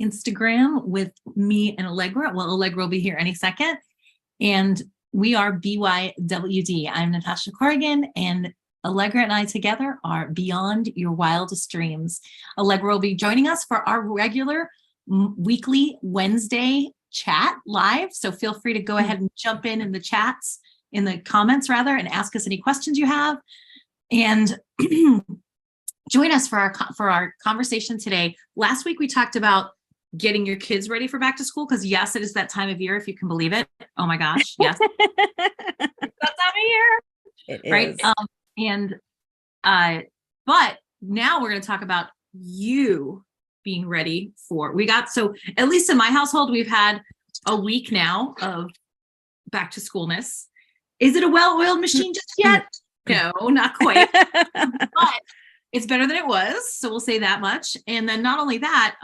Instagram with me and Allegra. Well, Allegra will be here any second. And we are BYWD. I'm Natascha Corrigan, and Allegra and I together are Beyond Your Wildest Dreams. Allegra will be joining us for our regular weekly Wednesday chat live. So feel free to go ahead and jump in the chats, in the comments rather, and ask us any questions you have. And join us for our conversation today. Last week, we talked about getting your kids ready for back to school, because yes, it is that time of year, if you can believe it. Oh my gosh, yes. It's that time of year. It is. Right. But now we're going to talk about you being ready for, so at least in my household, we've had a week now of back to schoolness. Is it a well-oiled machine just yet? No, not quite. But it's better than it was. So we'll say that much. And then not only that,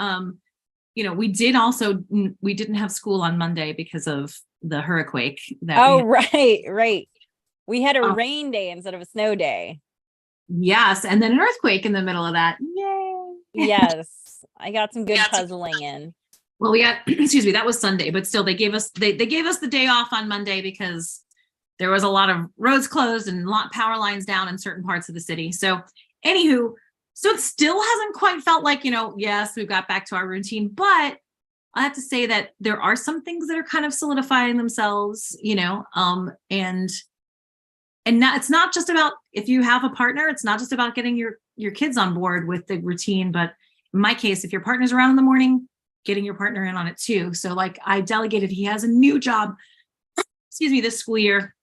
we didn't have school on Monday because of the hurricane. Right. We had a rain day instead of a snow day. Yes. And then an earthquake in the middle of that. Yay. Yes. I got some good puzzling in. Well, that was Sunday, but still they gave us the day off on Monday because there was a lot of roads closed and power lines down in certain parts of the city. So anywho, so it still hasn't quite felt like, yes, we've got back to our routine, but I have to say that there are some things that are kind of solidifying themselves, and it's not just about, if you have a partner, it's not just about getting your kids on board with the routine, but in my case, if your partner's around in the morning, getting your partner in on it too. So like I delegated, he has a new job, this school year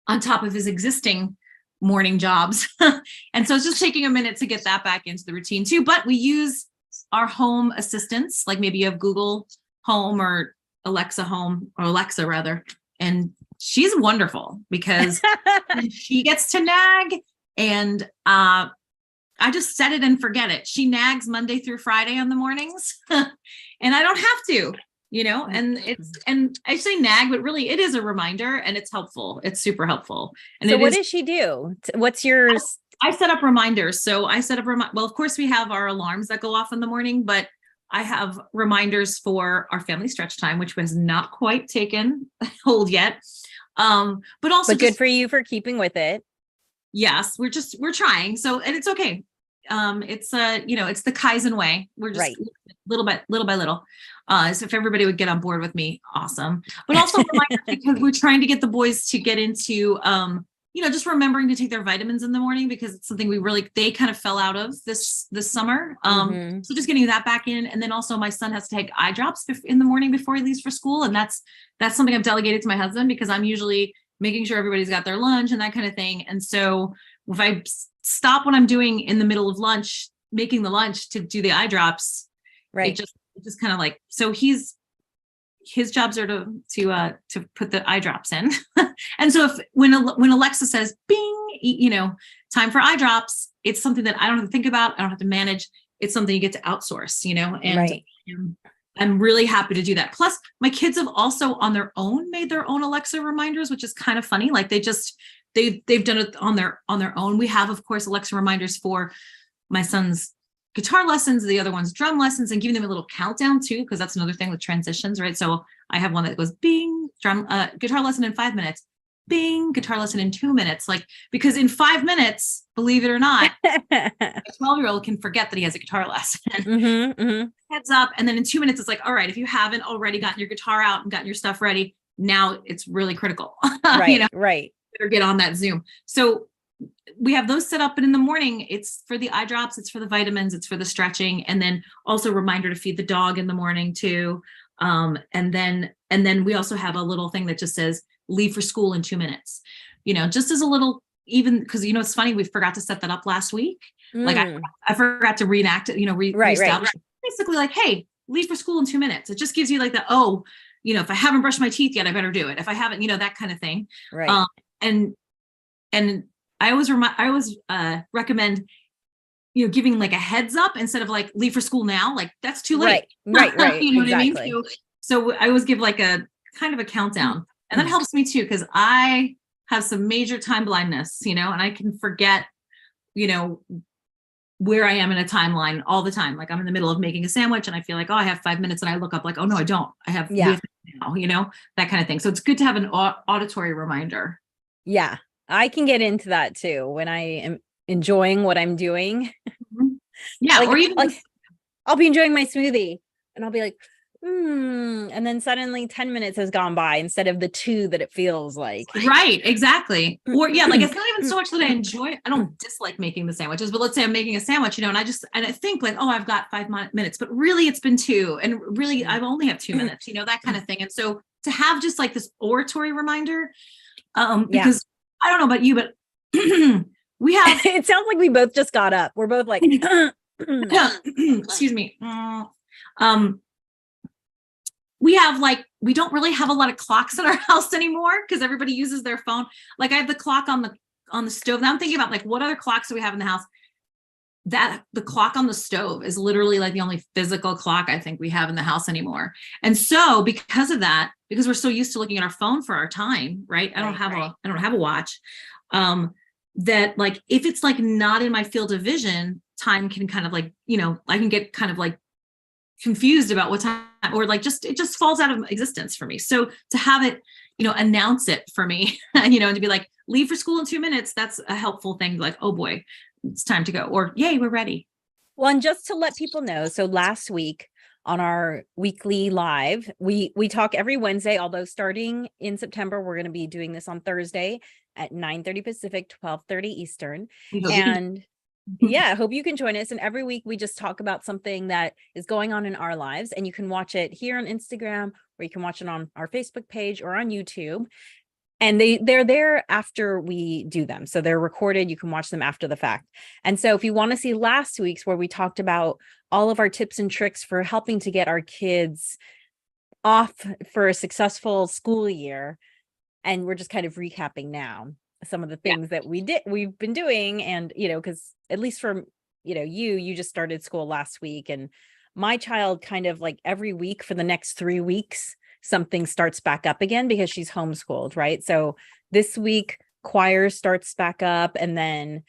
on top of his existing morning jobs. And so it's just taking a minute to get that back into the routine too. But we use our home assistants, like maybe you have Google Home or Alexa Home, or Alexa rather. And she's wonderful because she gets to nag, and I just set it and forget it. She nags Monday through Friday on the mornings and I don't have to, and I say nag, but really it is a reminder and it's helpful. It's super helpful. And so what does she do? What's yours? I set up reminders. So I set up, well, of course we have our alarms that go off in the morning, but I have reminders for our family stretch time, which was not quite taken hold yet. But good for you for keeping with it. Yes, we're trying. So, and it's okay. It's it's the Kaizen way. We're just little by little. So if everybody would get on board with me, awesome. But also because we're trying to get the boys to get into, just remembering to take their vitamins in the morning, because it's something they kind of fell out of this summer. So just getting that back in. And then also my son has to take eye drops in the morning before he leaves for school. And that's something I've delegated to my husband, because I'm usually making sure everybody's got their lunch and that kind of thing. And so if I stop what I'm doing in the middle of lunch, making the lunch to do the eye drops, it just kind of like, so his jobs are to put the eye drops in. And so when Alexa says, bing, time for eye drops, it's something that I don't have to think about. I don't have to manage. It's something you get to outsource, and I'm really happy to do that. Plus my kids have also on their own made their own Alexa reminders, which is kind of funny. Like they've done it on their own. We have, of course, Alexa reminders for my son's guitar lessons, the other one's drum lessons, and giving them a little countdown too, because that's another thing with transitions, right? So I have one that goes bing, guitar lesson in 5 minutes, bing, guitar lesson in 2 minutes. Like, because in 5 minutes, believe it or not, a 12-year-old can forget that he has a guitar lesson. Heads up. And then in 2 minutes, it's like, all right, if you haven't already gotten your guitar out and gotten your stuff ready, now it's really critical. Right. Better get on that Zoom. So we have those set up, and in the morning it's for the eye drops, it's for the vitamins, it's for the stretching, and then also reminder to feed the dog in the morning too. And then we also have a little thing that just says leave for school in 2 minutes, just as a little, even because it's funny, we forgot to set that up last week. Like I forgot to reenact it, reestablish basically like, hey, leave for school in 2 minutes. It just gives you like if I haven't brushed my teeth yet, I better do it. If I haven't, that kind of thing. Right. And I always recommend, giving like a heads up instead of like leave for school now, like that's too late. Right. You know what I mean? So I always give like a kind of a countdown, and that helps me too, because I have some major time blindness, and I can forget, where I am in a timeline all the time. Like I'm in the middle of making a sandwich and I feel like, oh, I have 5 minutes, and I look up like, oh no, I don't. I have with now, that kind of thing. So it's good to have an auditory reminder. Yeah, I can get into that too when I am enjoying what I'm doing. Yeah, like, or even like I'll be enjoying my smoothie and I'll be like, and then suddenly 10 minutes has gone by instead of the 2 that it feels like. Right, exactly. Or yeah, like it's not even so much that I enjoy, I don't dislike making the sandwiches, but let's say I'm making a sandwich, and I think like, oh, I've got 5 minutes, but really it's been 2, and really I only have 2 minutes, that kind of thing. And so to have just like this oratory reminder, because I don't know about you, but we have it sounds like we both just got up. We're both like excuse me. We don't really have a lot of clocks in our house anymore because everybody uses their phone. Like I have the clock on the stove. Now I'm thinking about like, what other clocks do we have in the house? That the clock on the stove is literally like the only physical clock I think we have in the house anymore. And so because of that, because we're so used to looking at our phone for our time, right? I don't have a watch. That like, if it's like not in my field of vision, time can kind of like, I can get kind of like confused about what time, or like it just falls out of existence for me. So to have it, announce it for me, and to be like, leave for school in 2 minutes, that's a helpful thing. Like, oh boy, it's time to go, or yay, we're ready. Well, and just to let people know, so last week on our weekly live, we talk every Wednesday, although starting in September, we're going to be doing this on Thursday at 9:30 Pacific, 12:30 Eastern. And yeah, hope you can join us. And every week we just talk about something that is going on in our lives, and you can watch it here on Instagram, or you can watch it on our Facebook page or on YouTube. And they're there after we do them. So they're recorded. You can watch them after the fact. And so if you want to see last week's, where we talked about all of our tips and tricks for helping to get our kids off for a successful school year, and we're just kind of recapping now some of the things that we've been doing. And, because at least for, you just started school last week, and my child kind of like every week for the next 3 weeks, something starts back up again because she's homeschooled, right? So this week choir starts back up, and then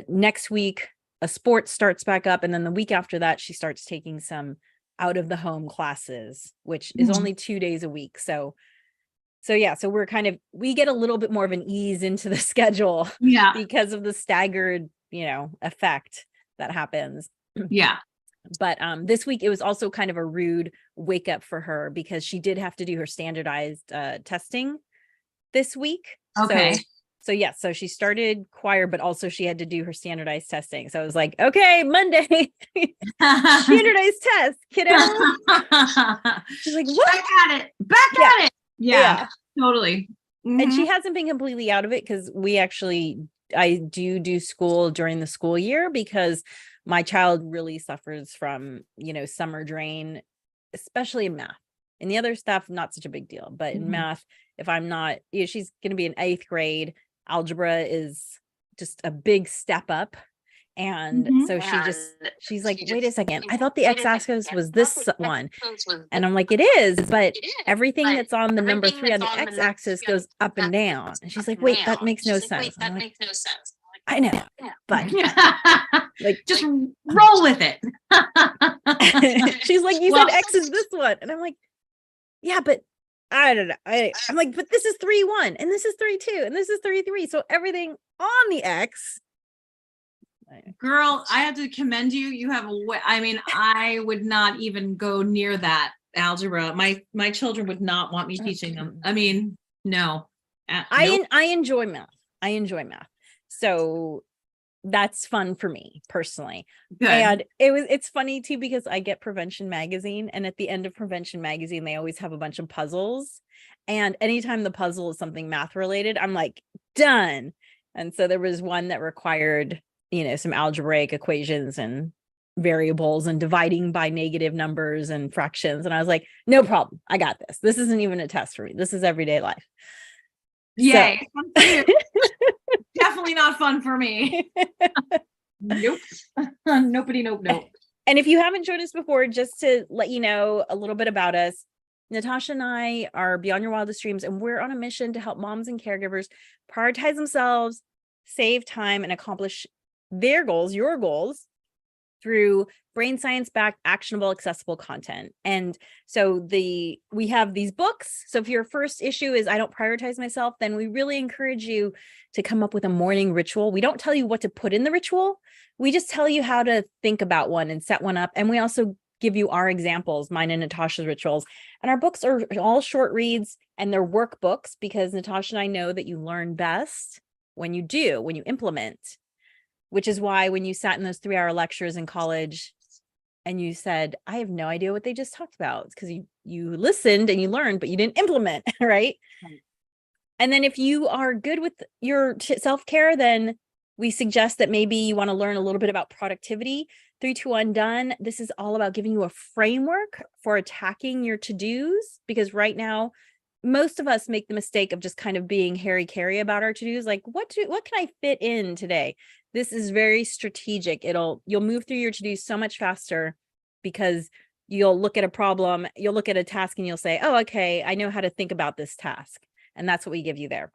next week a sport starts back up, and then the week after that she starts taking some out of the home classes, which is only 2 days a week. So we're we get a little bit more of an ease into the schedule, because of the staggered, effect that happens. Yeah. But this week it was also kind of a rude wake up for her, because she did have to do her standardized testing this week. Okay. So she started choir, but also she had to do her standardized testing. So I was like, okay, Monday, standardized test, kiddo. She's like, what? Back at it. Yeah. Totally. Mm-hmm. And she hasn't been completely out of it, because I do school during the school year, because my child really suffers from, summer drain, especially in math. And the other stuff, not such a big deal. But in math, if I'm not, she's going to be in 8th grade. Algebra is just a big step up. And so she's like, wait a second, I thought the x-axis was this one. And I'm like, it is, but everything that's on the number 3 on the x-axis goes up and down. And she's like, wait, that makes no sense. I know, but like, just roll with it. She's like, you said X is this one. And I'm like, yeah, but I don't know. I'm like, but this is 3-1, and this is 3-2, and this is 3-3. So everything on the X. Girl, I have to commend you. You have I would not even go near that algebra. My children would not want me teaching them. I mean, no. Nope. I enjoy math. So that's fun for me personally. Good. And it's funny too, because I get Prevention Magazine, and at the end of Prevention Magazine, they always have a bunch of puzzles. And anytime the puzzle is something math related, I'm like, done. And so there was one that required, some algebraic equations and variables and dividing by negative numbers and fractions. And I was like, no problem. I got this. This isn't even a test for me. This is everyday life. Yay. So. Definitely not fun for me. Nope. Nope. And if you haven't joined us before, just to let you know a little bit about us, Natascha and I are Beyond Your Wildest Dreams, and we're on a mission to help moms and caregivers prioritize themselves, save time, and accomplish their goals, your goals, through brain science backed, actionable, accessible content. And so we have these books. So if your first issue is I don't prioritize myself, then we really encourage you to come up with a morning ritual. We don't tell you what to put in the ritual. We just tell you how to think about one and set one up. And we also give you our examples, mine and Natasha's rituals. And our books are all short reads and they're workbooks, because Natasha and I know that you learn best when you implement, which is why when you sat in those 3-hour lectures in college and you said, I have no idea what they just talked about, it's because you listened and you learned, but you didn't implement, right? And then if you are good with your self-care, then we suggest that maybe you want to learn a little bit about productivity. 3, 2, 1, done. This is all about giving you a framework for attacking your to-dos, because right now, most of us make the mistake of just kind of being hairy-carry about our to-dos. Like, what can I fit in today? This is very strategic. You'll move through your to-dos so much faster, because you'll look at a problem, you'll look at a task and you'll say, oh, okay, I know how to think about this task. And that's what we give you there.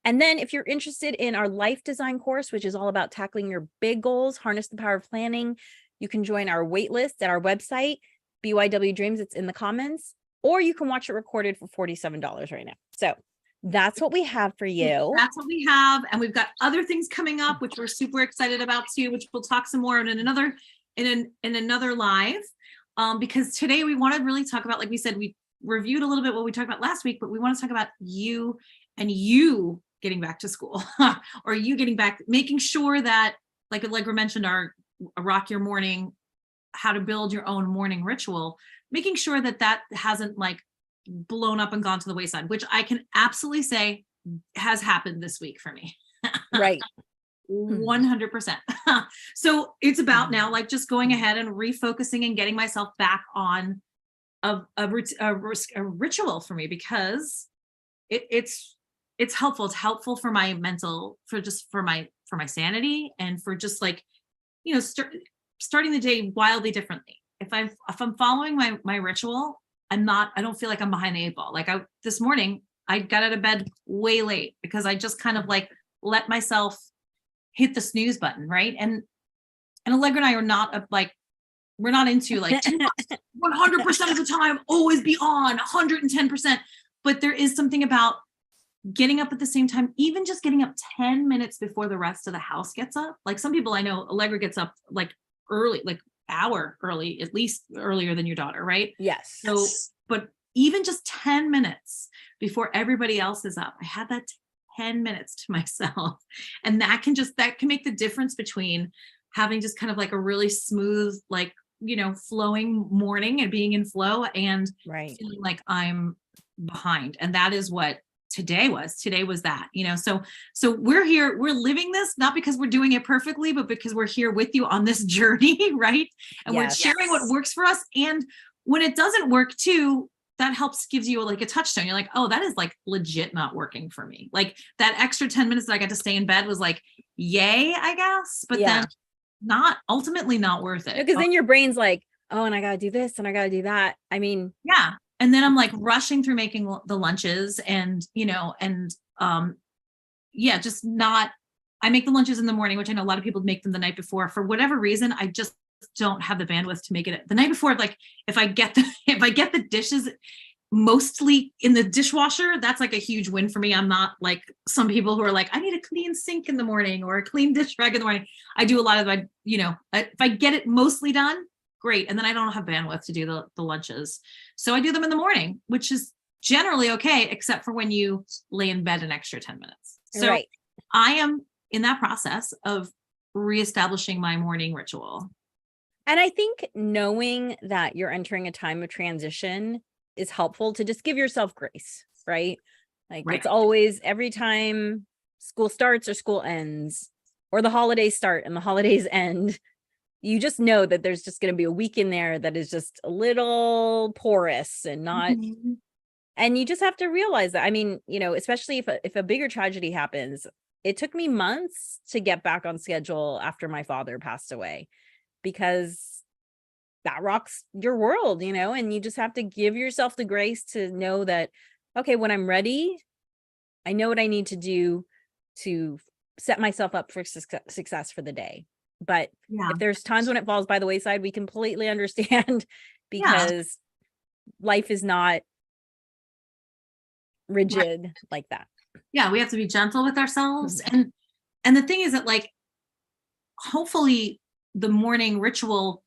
And then if you're interested in our life design course, which is all about tackling your big goals, harness the power of planning, you can join our wait list at our website, BYW Dreams. It's in the comments, or you can watch it recorded for $47 right now. So that's what we have for you. That's what we have. And we've got other things coming up, which we're super excited about too, which we'll talk some more in another live. Because today we want to really talk about, like we said, we reviewed a little bit what we talked about last week, but we want to talk about you and you getting back to school or you getting back, making sure that, like Allegra mentioned, our Rock Your Morning, how to build your own morning ritual, making sure that hasn't like blown up and gone to the wayside, which I can absolutely say has happened this week for me. Right. 100%. So it's about now, like, just going ahead and refocusing and getting myself back on a ritual for me, because it's helpful. It's helpful for my mental, for my sanity, and for just like, starting the day wildly differently. If I'm following my ritual, I don't feel like I'm behind the 8 ball. Like this morning, I got out of bed way late because I just kind of like let myself hit the snooze button. Right. And Allegra and I are not we're not into like 100% of the time, always be on 110%. But there is something about getting up at the same time, even just getting up 10 minutes before the rest of the house gets up. Like some people I know, Allegra gets up like early, like hour early, at least earlier than your daughter, right? Yes. So, but even just 10 minutes before everybody else is up, I had that 10 minutes to myself. And that can make the difference between having just kind of like a really smooth, like, flowing morning and being in flow, and right, feeling like I'm behind. And that is what today was that, so we're here, we're living this, not because we're doing it perfectly, but because we're here with you on this journey, right? And we're sharing what works for us. And when it doesn't work too, that gives you like a touchstone. You're like, oh, that is like legit not working for me. Like that extra 10 minutes that I got to stay in bed was like, yay, I guess, but then ultimately not worth it. Because then your brain's like, oh, and I got to do this and I got to do that. I mean, yeah. And then I'm like rushing through making the lunches and, just not, I make the lunches in the morning, which I know a lot of people make them the night before. For whatever reason, I just don't have the bandwidth to make it the night before. Like if I get the dishes mostly in the dishwasher, that's like a huge win for me. I'm not like some people who are like, I need a clean sink in the morning or a clean dish rag in the morning. I do a lot of, if I get it mostly done, great. And then I don't have bandwidth to do the lunches. So I do them in the morning, which is generally okay, except for when you lay in bed an extra 10 minutes. So right. I am in that process of reestablishing my morning ritual. And I think knowing that you're entering a time of transition is helpful to just give yourself grace, right? Like It's always, every time school starts or school ends, or the holidays start and the holidays end, you just know that there's just going to be a week in there that is just a little porous and not, and you just have to realize that. I mean, especially if a bigger tragedy happens, it took me months to get back on schedule after my father passed away, because that rocks your world, and you just have to give yourself the grace to know that, okay, when I'm ready, I know what I need to do to set myself up for success for the day. But Yeah. if there's times when it falls by the wayside, we completely understand because life is not rigid like that. Yeah, we have to be gentle with ourselves. Mhm. And the thing is that, like, hopefully the morning ritual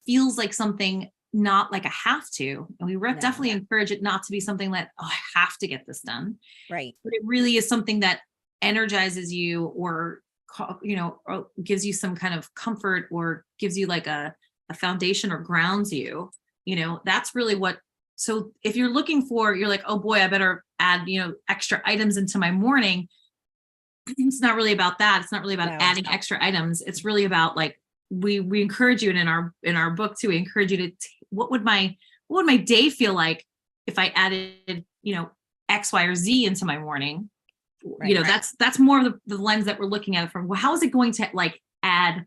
feels like something, not like a have to. And we No. definitely encourage it not to be something that, oh, I have to get this done. Right. But it really is something that energizes you, or or gives you some kind of comfort, or gives you like a foundation, or grounds you. That's really what. So if you're looking for, you're like, oh boy, I better add extra items into my morning. It's not really about that. It's not really about No. adding extra items. It's really about, like, we encourage you, and in our book too, we encourage you to what would my day feel like if I added X, Y, or Z into my morning. Right. That's more of the lens that we're looking at it from. Well, how is it going to, like, add,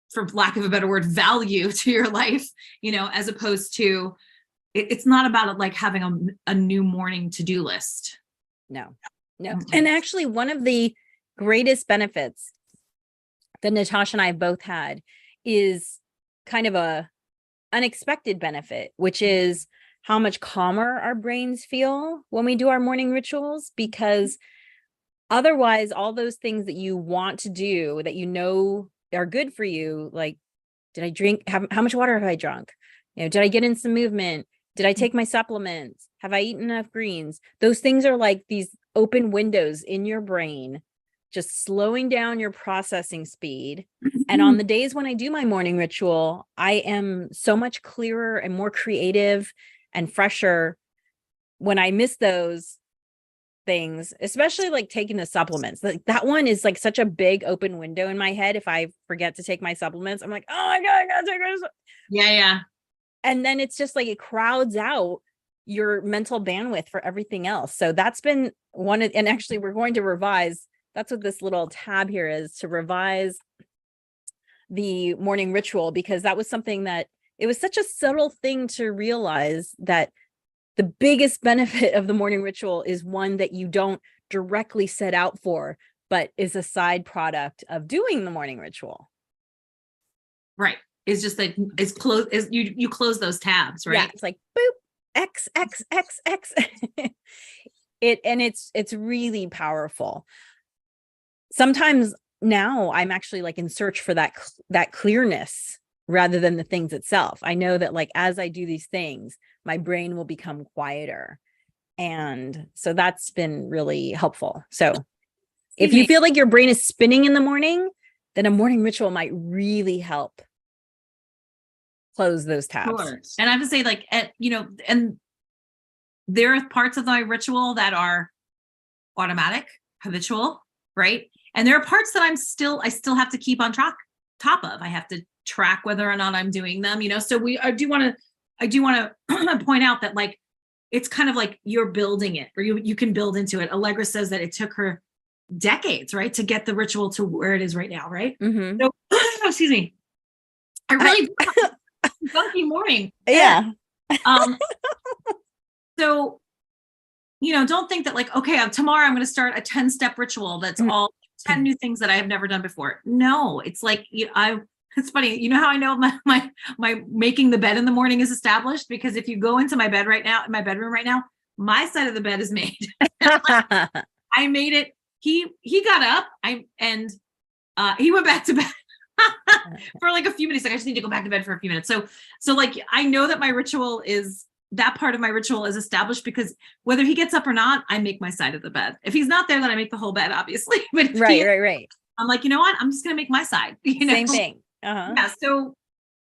for lack of a better word, value to your life, as opposed to, it's not about it like having a new morning to-do list. No. And actually, one of the greatest benefits that Natasha and I have both had is kind of a unexpected benefit, which is how much calmer our brains feel when we do our morning rituals, because otherwise all those things that you want to do that are good for you, like, did I drink, how much water have I drunk? Did I get in some movement? Did I take my supplements? Have I eaten enough greens? Those things are like these open windows in your brain, just slowing down your processing speed. And on the days when I do my morning ritual, I am so much clearer and more creative and fresher when I miss those things, especially like taking the supplements. Like, that one is like such a big open window in my head. If I forget to take my supplements, I'm like, oh my God, I gotta take my Yeah. And then it's just like it crowds out your mental bandwidth for everything else. So that's been and actually we're going to revise. That's what this little tab here is, to revise the morning ritual, because that was something that it was such a subtle thing to realize, that the biggest benefit of the morning ritual is one that you don't directly set out for, but is a side product of doing the morning ritual. Right. It's just that it's close, is you close those tabs, right? Yeah, it's like boop, X, X, X, X. It's really powerful. Sometimes now I'm actually like in search for that clearness rather than the things itself. I know that, like, as I do these things, my brain will become quieter. And so that's been really helpful. So if you feel like your brain is spinning in the morning, then a morning ritual might really help close those tabs. Sure. And I have to say, like, and there are parts of my ritual that are automatic, habitual, right? And there are parts that I still have to keep on top of. I have to track whether or not I'm doing them, so I do want to point out that, like, it's kind of like you're building it, or you can build into it. Allegra says that it took her decades, right, to get the ritual to where it is right now, right? Mm-hmm. So, excuse me. I really funky morning. Yeah. So, don't think that, like, okay, tomorrow I'm going to start a 10-step ritual that's all 10 new things that I have never done before. No, it's like, it's funny. You know how I know my making the bed in the morning is established? Because if you go into my bed right now, in my bedroom right now, my side of the bed is made. I made it. He got up. He went back to bed for like a few minutes. Like, I just need to go back to bed for a few minutes. So like, I know that that part of my ritual is established, because whether he gets up or not, I make my side of the bed. If he's not there, then I make the whole bed, obviously. But right. I'm like, you know what? I'm just going to make my side. Same thing. Uh-huh. Yeah. So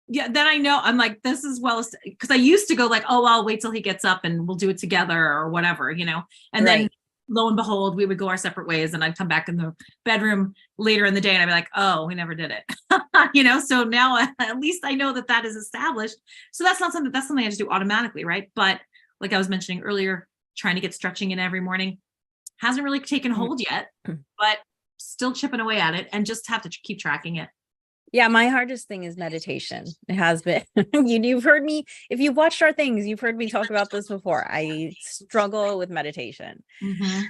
yeah, then I know, I'm like, this is because I used to go like, oh, I'll wait till he gets up and we'll do it together or whatever, and then lo and behold, we would go our separate ways, and I'd come back in the bedroom later in the day and I'd be like, oh, we never did it. So now at least I know that is established. So that's something I just do automatically. Right. But like I was mentioning earlier, trying to get stretching in every morning hasn't really taken hold yet, but still chipping away at it, and just have to keep tracking it. Yeah, my hardest thing is meditation. It has been. You've heard me, if you've watched our things, you've heard me talk about this before. I struggle with meditation. Mm-hmm.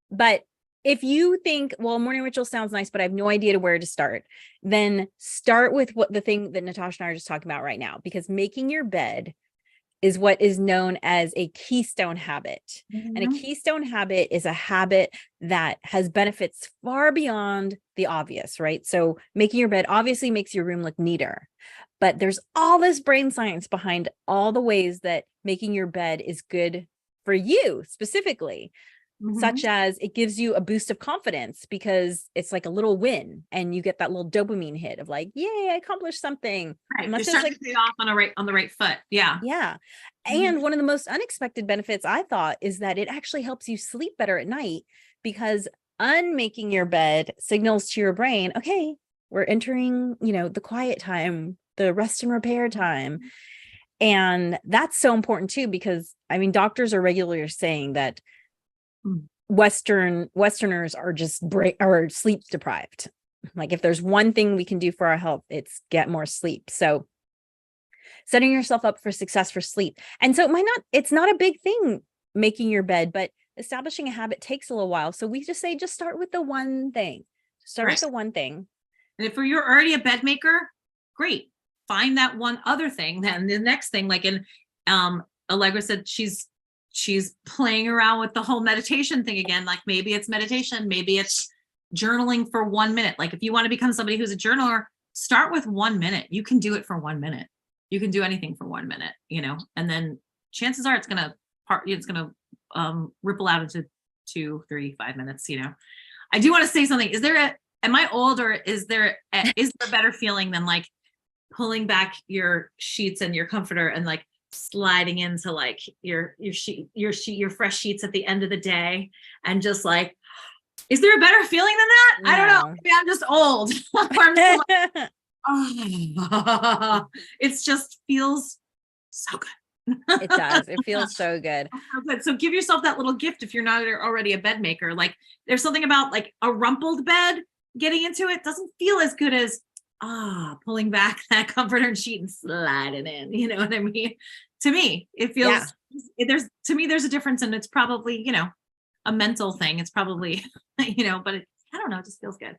But if you think, well, morning ritual sounds nice, but I have no idea to where to start, then start with what the thing that Natasha and I are just talking about right now, because making your bed is what is known as a keystone habit. And a keystone habit is a habit that has benefits far beyond the obvious, right? So making your bed obviously makes your room look neater, but there's all this brain science behind all the ways that making your bed is good for you specifically. Such as it gives you a boost of confidence because it's like a little win and you get that little dopamine hit of like, yay, I accomplished something. Right. You're starting to pay off on the right foot. Yeah. Yeah. And one of the most unexpected benefits I thought is that it actually helps you sleep better at night, because unmaking your bed signals to your brain, okay, we're entering, the quiet time, the rest and repair time. And that's so important too, because doctors are regularly saying that Westerners are just sleep deprived. Like if there's one thing we can do for our health, it's get more sleep. So setting yourself up for success for sleep. And so it's not a big thing making your bed, but establishing a habit takes a little while. So we just say, just start with the one thing. With the one thing. And if you're already a bed maker, great. Find that one other thing. Then the next thing, like Allegra said, she's playing around with the whole meditation thing again. Like maybe it's meditation, maybe it's journaling for 1 minute. Like if you want to become somebody who's a journaler, start with 1 minute. You can do it for 1 minute. You can do anything for 1 minute, and then chances are it's going to ripple out into 2, 3, 5 minutes. I do want to say something. Am I old, or is there a better feeling than like pulling back your sheets and your comforter and like sliding into like your fresh sheets at the end of the day, and just like, is there a better feeling than that? No. I don't know. Maybe I'm just old. I'm just like, oh, it just feels so good. It does. It feels so good. So give yourself that little gift if you're not already a bed maker. Like there's something about like a rumpled bed, getting into it doesn't feel as good as pulling back that comforter and sheet and sliding in. You know what I mean? To me, it feels there's a difference, and it's probably, a mental thing. It's probably, but I don't know, it just feels good.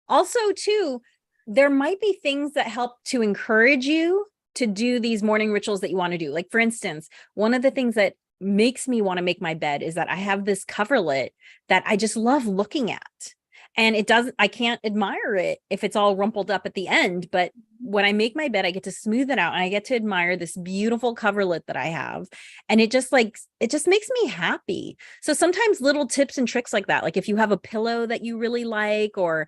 Also, too, there might be things that help to encourage you to do these morning rituals that you want to do. Like, for instance, one of the things that makes me want to make my bed is that I have this coverlet that I just love looking at. And I can't admire it if it's all rumpled up at the end. But when I make my bed, I get to smooth it out and I get to admire this beautiful coverlet that I have. And it just makes me happy. So sometimes little tips and tricks like that, like if you have a pillow that you really like, or,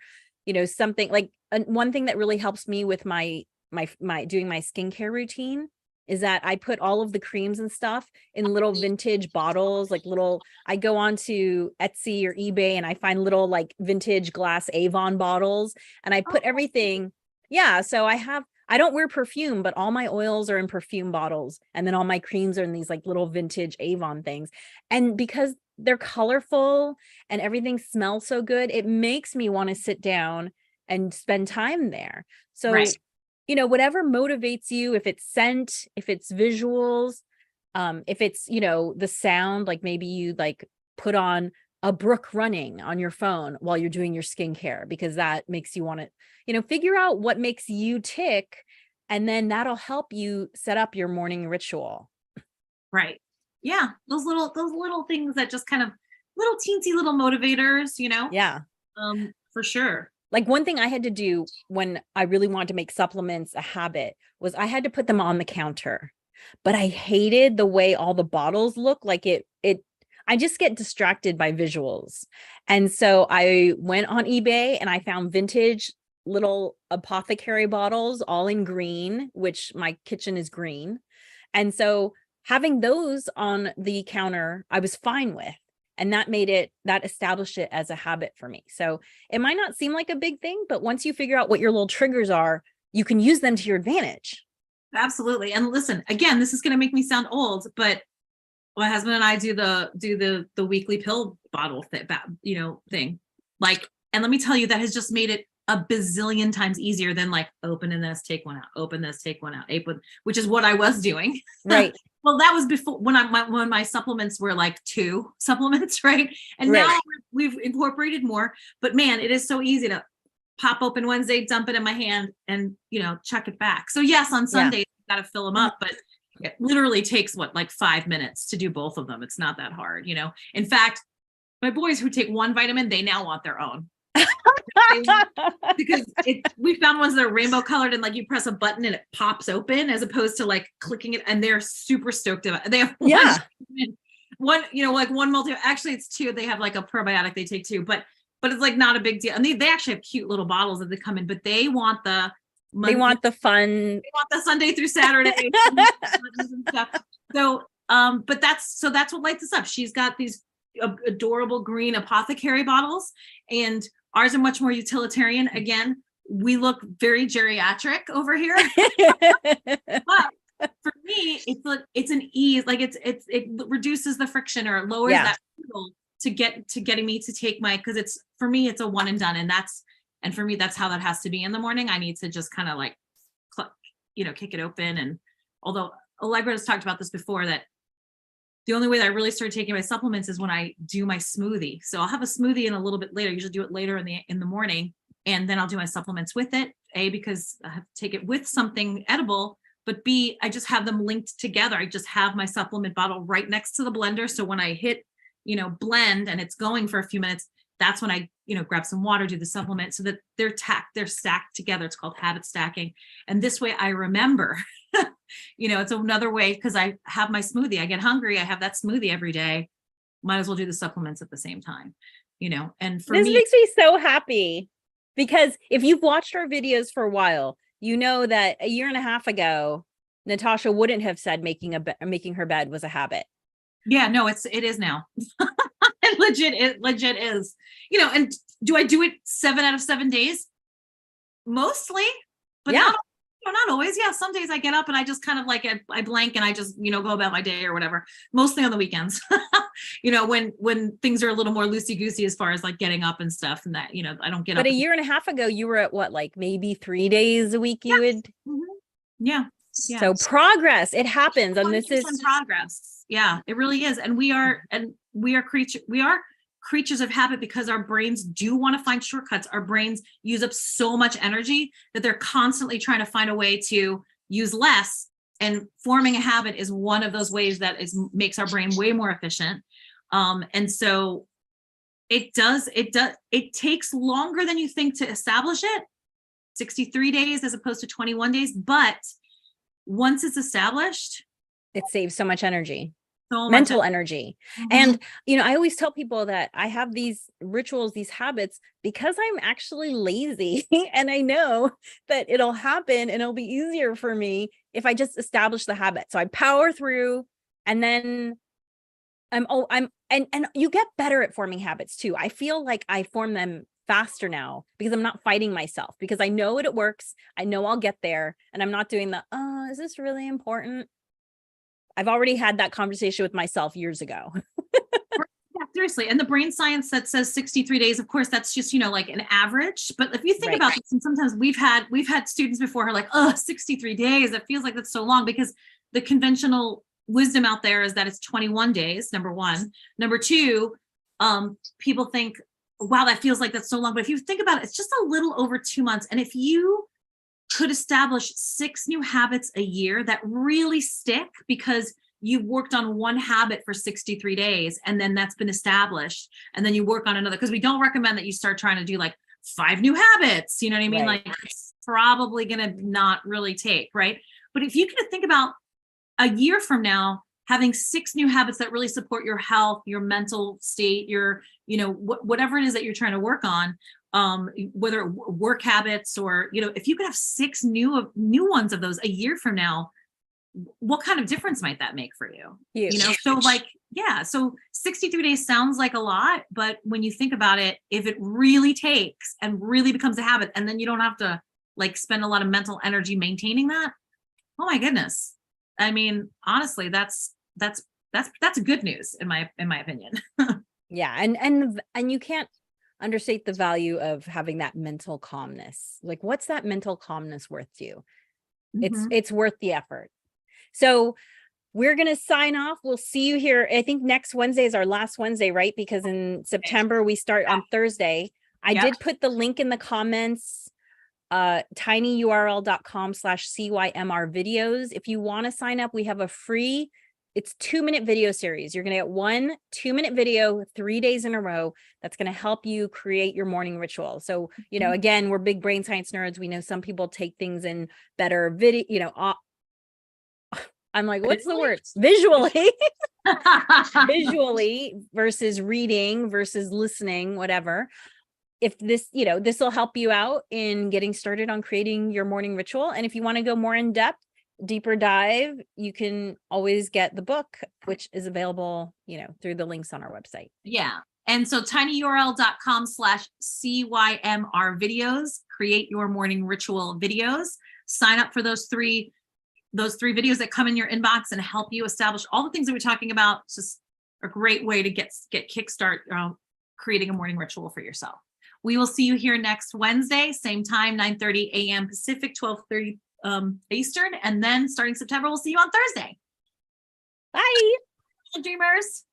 something like one thing that really helps me with my doing my skincare routine is that I put all of the creams and stuff in little vintage bottles, I go on to Etsy or eBay and I find little like vintage glass Avon bottles, and I put everything. Yeah. So I don't wear perfume, but all my oils are in perfume bottles. And then all my creams are in these like little vintage Avon things. And because they're colorful and everything smells so good, it makes me want to sit down and spend time there. So right. Whatever motivates you, if it's scent, if it's visuals, if it's, the sound, like maybe you like put on a brook running on your phone while you're doing your skincare, because that makes you want to, figure out what makes you tick. And then that'll help you set up your morning ritual. Right. Yeah. Those little things that just kind of little teensy little motivators, Yeah. For sure. Like one thing I had to do when I really wanted to make supplements a habit was I had to put them on the counter, but I hated the way all the bottles look. Like I just get distracted by visuals. And so I went on eBay and I found vintage little apothecary bottles, all in green, which my kitchen is green. And so having those on the counter, I was fine with. And that established it as a habit for me. So it might not seem like a big thing, but once you figure out what your little triggers are, you can use them to your advantage. Absolutely. And listen, again, this is going to make me sound old, but my husband and I do the weekly pill bottle thing. Like, and let me tell you, that has just made it a bazillion times easier than like opening this, take one out, open this, take one out, which is what I was doing. Right. Well, that was before when my supplements were like 2 supplements, right? And Right. now we've incorporated more. But man, it is so easy to pop open Wednesday, dump it in my hand, and chuck it back. So yes, on Yeah. Sundays got to fill them up, but it literally takes like 5 minutes to do both of them. It's not that hard. In fact, my boys who take one vitamin, they now want their own. Because we found ones that are rainbow colored and like you press a button and it pops open, as opposed to like clicking it, and they're super stoked about it. They have one like one multi, actually it's 2. They have like a probiotic they take too, but it's like not a big deal. And they actually have cute little bottles that they come in, but they want the They want the fun. They want the Sunday through Saturday and stuff. So but that's what lights us up. She's got these adorable green apothecary bottles, and ours are much more utilitarian. Again, we look very geriatric over here. But for me, it's an ease. Like it reduces the friction or lowers that hurdle to getting me to take because for me, it's a one and done. And for me, that's how that has to be in the morning. I need to just kind of like, kick it open. And although Allegra has talked about this before, that the only way that I really started taking my supplements is when I do my smoothie. So I'll have a smoothie in a little bit later. I usually do it later in the morning, and then I'll do my supplements with it. A, because I have to take it with something edible, but B, I just have them linked together. I just have my supplement bottle right next to the blender. So when I hit, blend and it's going for a few minutes, that's when I, grab some water, do the supplement, so that they're stacked together. It's called habit stacking. And this way I remember, it's another way, because I have my smoothie, I get hungry, I have that smoothie every day. Might as well do the supplements at the same time, and for this me, makes me so happy, because if you've watched our videos for a while, you know that a year and a half ago, Natascha wouldn't have said making her bed was a habit. Yeah, no, it is now. It legit is, and do I do it 7 out of 7 days? Mostly, but not always. Yeah. Some days I get up and I just kind of like, I blank and I just, go about my day or whatever, mostly on the weekends, when things are a little more loosey goosey as far as like getting up and stuff, and that, I don't get up. But a year and a half ago, you were at what, like maybe 3 days a week you would. Mm-hmm. Yeah. So progress, it happens. And this is progress. Yeah, it really is. And we are creatures of habit, because our brains do want to find shortcuts. Our brains use up so much energy that they're constantly trying to find a way to use less. And forming a habit is one of those ways that makes our brain way more efficient. And so it takes longer than you think to establish it, 63 days as opposed to 21 days. But once it's established, it saves so much energy. Mental energy. And, I always tell people that I have these rituals, these habits, because I'm actually lazy and I know that it'll happen and it'll be easier for me if I just establish the habit. So I power through, and then and you get better at forming habits too. I feel like I form them faster now because I'm not fighting myself, because I know it works. I know I'll get there, and I'm not doing is this really important? I've already had that conversation with myself years ago. Yeah, seriously. And the brain science that says 63 days, of course, that's just, like an average. But if you think about this, and sometimes we've had students before who are like, 63 days, it feels like that's so long, because the conventional wisdom out there is that it's 21 days, number one. Number two, people think, wow, that feels like that's so long. But if you think about it, it's just a little over 2 months. And if you could establish 6 new habits a year that really stick, because you've worked on one habit for 63 days and then that's been established, and then you work on another, because we don't recommend that you start trying to do like 5 new habits, you know what I mean? Right. Like, it's probably going to not really take, right? But if you can think about a year from now, having 6 new habits that really support your health, your mental state, your, whatever it is that you're trying to work on, whether work habits or, if you could have 6 new ones of those a year from now, what kind of difference might that make for you? Huge. So like, yeah, so 63 days sounds like a lot, but when you think about it, if it really takes and really becomes a habit, and then you don't have to like spend a lot of mental energy maintaining that, oh my goodness. I mean, honestly, that's good news in my opinion. Yeah. And you can't understate the value of having that mental calmness. Like, what's that mental calmness worth to you? It's worth the effort. So we're going to sign off. We'll see you here. I think next Wednesday is our last Wednesday, right? Because in September, we start on Thursday. I did put the link in the comments, tinyurl.com/CYMR videos. If you want to sign up, we have a free, it's 2-minute video series. You're going to get 1 2-minute video 3 days in a row. That's going to help you create your morning ritual. So, you know, again, we're big brain science nerds. We know some people take things in better video, you know, I'm like, what's the word? Visually. Visually versus reading versus listening, whatever. If this, you know, this will help you out in getting started on creating your morning ritual. And if you want to go more in depth, deeper dive, you can always get the book, which is available, you know, through the links on our website. Yeah. And so tinyurl.com/CYMR videos, create your morning ritual videos, sign up for those three videos that come in your inbox and help you establish all the things that we're talking about. It's just a great way to get kickstart creating a morning ritual for yourself. We will see you here next Wednesday, same time, 9:30 a.m. Pacific, 12:30 Eastern. And then starting September, we'll see you on Thursday. Bye. Dreamers.